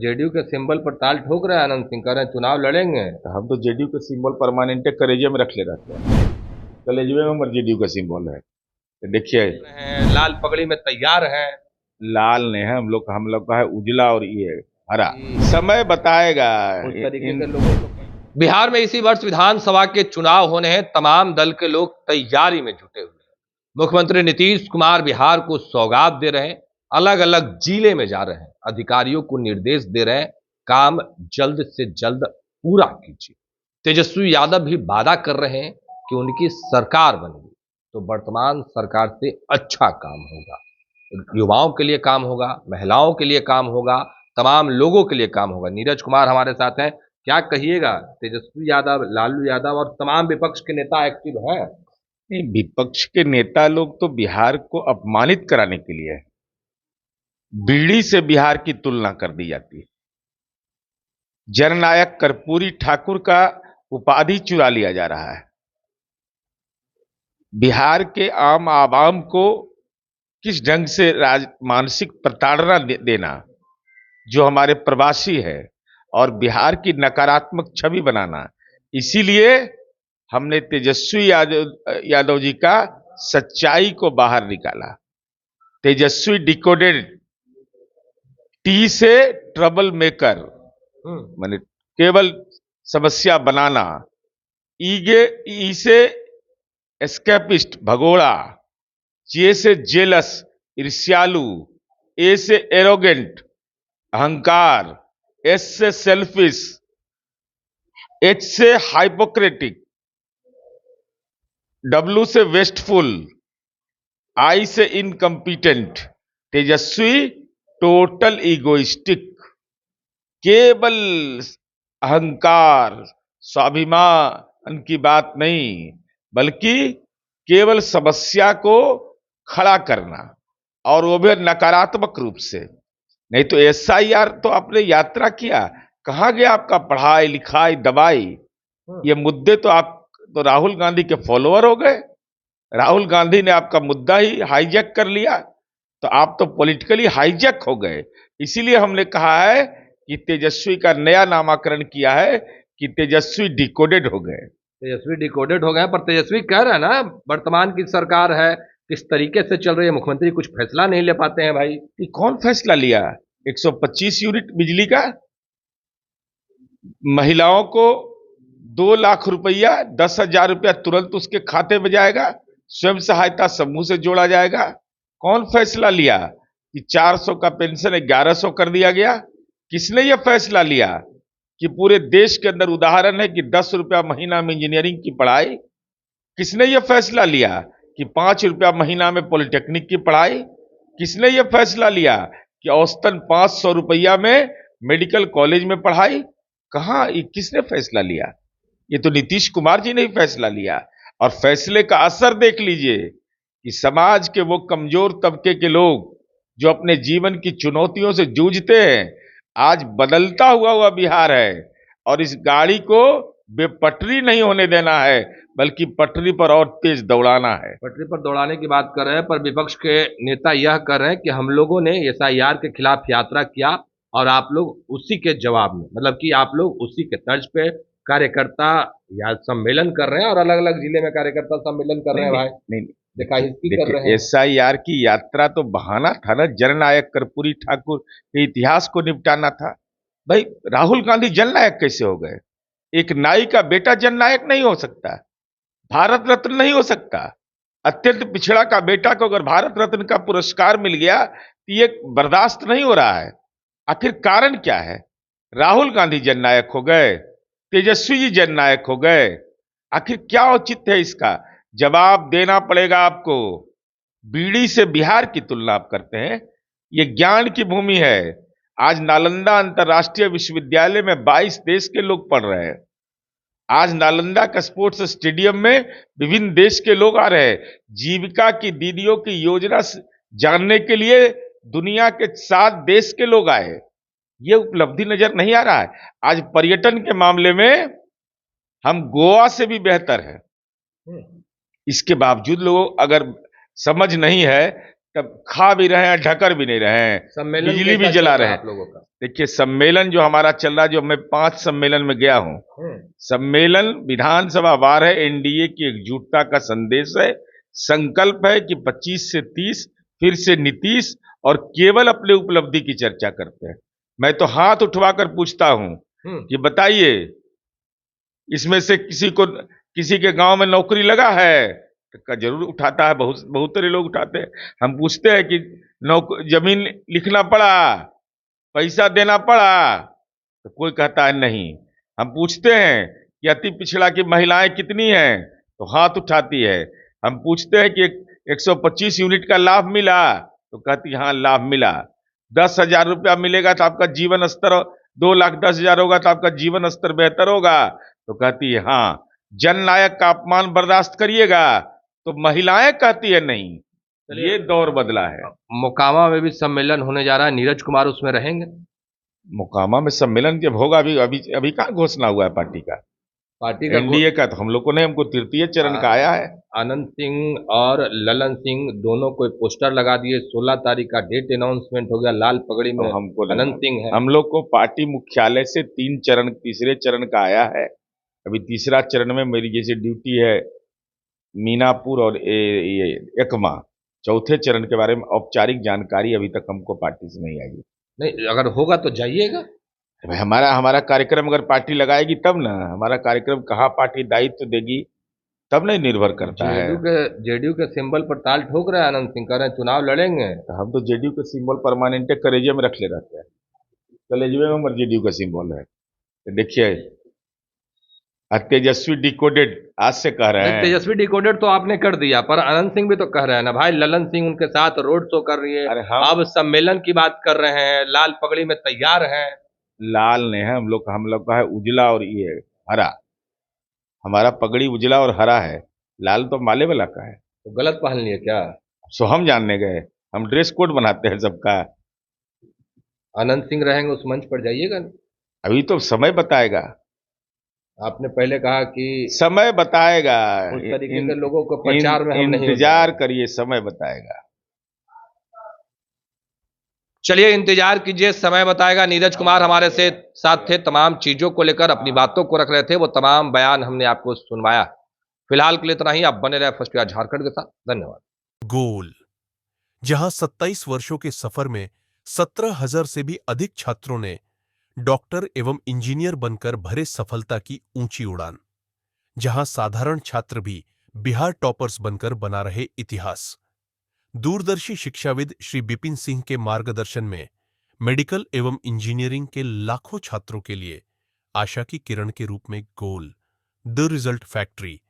JDU के symbol पर ताल ठोक रहे हैं आनंद सिंह, कह रहे हैं चुनाव लड़ेंगे। तो हम तो जेडीयू का सिंबल परमानेंट कलेजे में रख ले रहते हैं। कलेजे में हमारे जेडीयू का सिंबल है। तो देखिए, लाल पगड़ी में तैयार है। लाल नहीं है हम लोग का है उजला और ये हरा। समय बताएगा। उस तरीके के लोगों को बिहार में इसी वर्ष विधानसभा के चुनाव होने हैं। तमाम दल के लोग तैयारी में जुटे हुए हैं। मुख्यमंत्री नीतीश कुमार बिहार को सौगात दे रहे हैं, अलग अलग जिले में जा रहे हैं, अधिकारियों को निर्देश दे रहे हैं, काम जल्द से जल्द पूरा कीजिए। तेजस्वी यादव भी वादा कर रहे हैं कि उनकी सरकार बनेगी तो वर्तमान सरकार से अच्छा काम होगा, युवाओं के लिए काम होगा, महिलाओं के लिए काम होगा, तमाम लोगों के लिए काम होगा। नीरज कुमार हमारे साथ हैं। क्या कहिएगा, तेजस्वी यादव, लालू यादव और तमाम विपक्ष के नेता एक्टिव हैं। नहीं, विपक्ष के नेता लोग तो बिहार को अपमानित कराने के लिए है। बीड़ी से बिहार की तुलना कर दी जाती है। जननायक कर्पूरी ठाकुर का उपाधि चुरा लिया जा रहा है। बिहार के आम आवाम को किस ढंग से मानसिक प्रताड़ना देना, जो हमारे प्रवासी है, और बिहार की नकारात्मक छवि बनाना। इसीलिए हमने तेजस्वी यादव जी का सच्चाई को बाहर निकाला। तेजस्वी डिकोडेड, टी से ट्रबल मेकर, माने केवल समस्या बनाना, ई से एस्केपिस्ट भगोड़ा, जे से जेलस ईर्ष्यालु, ए से एरोगेंट अहंकार, एस से सेल्फिश, एच से हाइपोक्रेटिक, डब्ल्यू से वेस्टफुल, आई से इनकम्पिटेंट। तेजस्वी टोटल इगोइस्टिक, केवल अहंकार स्वाभिमान की बात नहीं, बल्कि केवल समस्या को खड़ा करना, और वो भी नकारात्मक रूप से। नहीं तो एसआईआर तो आपने यात्रा किया, कहां गया आपका पढ़ाई लिखाई दवाई? ये मुद्दे तो आप तो राहुल गांधी के फॉलोअर हो गए। राहुल गांधी ने आपका मुद्दा ही हाईजैक कर लिया, तो आप तो पॉलिटिकली हाईजैक हो गए। इसीलिए हमने कहा है कि तेजस्वी का नया नामकरण किया है कि तेजस्वी डिकोडेड हो गए। तेजस्वी डिकोडेड हो गए, पर तेजस्वी कह रहे हैं ना वर्तमान की सरकार है किस तरीके से चल रही है, मुख्यमंत्री कुछ फैसला नहीं ले पाते हैं। भाई ये कौन फैसला लिया? 125 यूनिट बिजली का, महिलाओं को 2 लाख रुपया, 10,000 रुपया तुरंत उसके खाते में जाएगा, स्वयं सहायता समूह से जोड़ा जाएगा। कौन फैसला लिया कि 400 का पेंशन 1100 कर दिया गया? किसने यह फैसला लिया कि पूरे देश के अंदर उदाहरण है कि 10 रुपया महीना में इंजीनियरिंग की पढ़ाई? किसने यह फैसला लिया कि 5 रुपया महीना में पॉलिटेक्निक की पढ़ाई? किसने यह फैसला लिया कि औसतन 500 रुपया में मेडिकल कॉलेज में पढ़ाई? कहां, ये किसने फैसला लिया? ये तो नीतीश कुमार जी ने ही फैसला लिया। और फैसले का असर देख लीजिए कि समाज के वो कमजोर तबके के लोग जो अपने जीवन की चुनौतियों से जूझते हैं, आज बदलता हुआ बिहार है, और इस गाड़ी को बेपटरी नहीं होने देना है, बल्कि पटरी पर और तेज दौड़ाना है। पटरी पर दौड़ाने की बात कर रहे हैं, पर विपक्ष के नेता यह कर रहे हैं कि हम लोगों ने एसआईआर के खिलाफ यात्रा किया और आप लोग उसी के जवाब में, मतलब कि आप लोग उसी के तर्ज पे कार्यकर्ता या सम्मेलन कर रहे हैं और अलग अलग जिले में कार्यकर्ता सम्मेलन कर रहे हैं। भाई नहीं, दिखाई कर रहे हैं। एसआईआर की यात्रा तो बहाना था ना, जननायक कर्पूरी ठाकुर के इतिहास को निपटाना था। भाई राहुल गांधी जननायक कैसे हो गए? एक नाई का बेटा जननायक नहीं हो सकता, भारत रत्न नहीं हो सकता। अत्यंत पिछड़ा का बेटा को अगर भारत रत्न का पुरस्कार मिल गया तो ये बर्दाश्त नहीं हो रहा है। आखिर कारण क्या है? राहुल गांधी जननायक हो गए, तेजस्वी जी जननायक हो गए, आखिर क्या औचित्य है इसका? जवाब देना पड़ेगा आपको। बीड़ी से बिहार की तुलना आप करते हैं, यह ज्ञान की भूमि है। आज नालंदा अंतरराष्ट्रीय विश्वविद्यालय में 22 देश के लोग पढ़ रहे हैं। आज नालंदा का स्पोर्ट्स स्टेडियम में विभिन्न देश के लोग आ रहे हैं। जीविका की दीदियों की योजना जानने के लिए दुनिया के 7 देश के लोग आए। ये उपलब्धि नजर नहीं आ रहा है? आज पर्यटन के मामले में हम गोवा से भी बेहतर है। इसके बावजूद लोगों अगर समझ नहीं है तब खा भी रहे हैं, ढकर भी नहीं रहे हैं, सम्मेलन बिजली भी कैसा जला चल रहे रहा है हैं। आप लोगों का? देखिए, सम्मेलन जो हमारा चल रहा है, जो मैं 5 सम्मेलन में गया हूं, सम्मेलन विधानसभा वार है, एनडीए की एकजुटता का संदेश है। संकल्प है कि 25 से 30 फिर से नीतीश और केवल अपने उपलब्धि की चर्चा करते हैं। मैं तो हाथ उठवाकर पूछता हूं कि बताइए, इसमें से किसी के गांव में नौकरी लगा है? का जरूर उठाता है, बहुत बहुत सारे लोग उठाते हैं। हम पूछते हैं कि जमीन लिखना पड़ा, पैसा देना पड़ा, तो कोई कहता है नहीं। हम पूछते हैं कि अति पिछड़ा की महिलाएं कितनी हैं, तो हाथ उठाती है। हम पूछते हैं कि 125 यूनिट का लाभ मिला, तो कहती है हाँ लाभ मिला। 10,000 रुपया मिलेगा तो आपका जीवन स्तर, 2,10,000 होगा तो आपका जीवन स्तर बेहतर होगा, तो कहती है हाँ। जननायक का अपमान बर्दाश्त करिएगा, तो महिलाएं कहती है नहीं। ये दौर बदला है। मोकामा में भी सम्मेलन होने जा रहा है, नीरज कुमार उसमें रहेंगे? मोकामा में सम्मेलन जब होगा, अभी अभी अभी कहाँ घोषणा हुआ है पार्टी का? एनडीए का तो हम लोग को नहीं, हमको तृतीय चरण का आया है। आनंद सिंह और ललन सिंह दोनों कोई पोस्टर लगा दिए, 16 तारीख का डेट अनाउंसमेंट हो गया, लाल पगड़ी में तो हमको आनंद सिंह है। हम लोग को पार्टी मुख्यालय से तीसरे चरण का आया है। अभी तीसरा चरण में मेरी जैसे ड्यूटी है मीनापुर और ये एकमा। चौथे चरण के बारे में औपचारिक जानकारी अभी तक हमको पार्टी से नहीं आई। नहीं, अगर होगा तो जाइएगा। भाई हमारा कार्यक्रम अगर पार्टी लगाएगी तब ना, हमारा कार्यक्रम कहाँ पार्टी दायित्व देगी तब नहीं निर्भर करता है। जेडीयू के सिंबल पर ताल ठोक रहे हैं आनंद सिंह, कह रहे हैं चुनाव लड़ेंगे। तो हम तो जेडीयू का सिंबल परमानेंट कलेजे में रख ले रहते हैं, कलेजे में हमारे जेडीयू का सिंबल है। तो देखिए, तेजस्वी डिकोडेड आज से कह रहे हैं। तेजस्वी डिकोडेड तो आपने कर दिया, पर आनंद सिंह भी तो कह रहे हैं ना भाई, ललन सिंह उनके साथ रोड शो कर रही है। अब सम्मेलन की बात कर रहे हैं, लाल पगड़ी में तैयार हैं। लाल नहीं है, हम लोग का है उजला और ये हरा। हमारा पगड़ी उजला और हरा है, लाल तो माले वाला का है। तो गलत पहन लिए क्या? सो हम जानने गए, हम ड्रेस कोड बनाते हैं सबका। आनंद सिंह रहेंगे उस मंच पर, जाइएगा? अभी तो समय बताएगा। आपने पहले कहा कि समय बताएगा, उस तरीके के लोगों को प्रचार में हम नहीं, इंतजार करिए, समय बताएगा। चलिए इंतजार कीजिए, समय बताएगा। नीरज कुमार हमारे से साथ थे, तमाम चीजों को लेकर अपनी बातों को रख रहे थे, वो तमाम बयान हमने आपको सुनवाया। फिलहाल के लिए इतना ही। आप बने रहे फर्स्ट क्लास झारखंड के साथ। धन्यवाद। गोल, जहां 27 वर्षों के सफर में 17,000 से भी अधिक छात्रों ने डॉक्टर एवं इंजीनियर बनकर भरे सफलता की ऊंची उड़ान, जहां साधारण छात्र भी बिहार टॉपर्स बनकर बना रहे इतिहास। दूरदर्शी शिक्षाविद श्री बिपिन सिंह के मार्गदर्शन में मेडिकल एवं इंजीनियरिंग के लाखों छात्रों के लिए आशा की किरण के रूप में गोल, द रिजल्ट फैक्ट्री।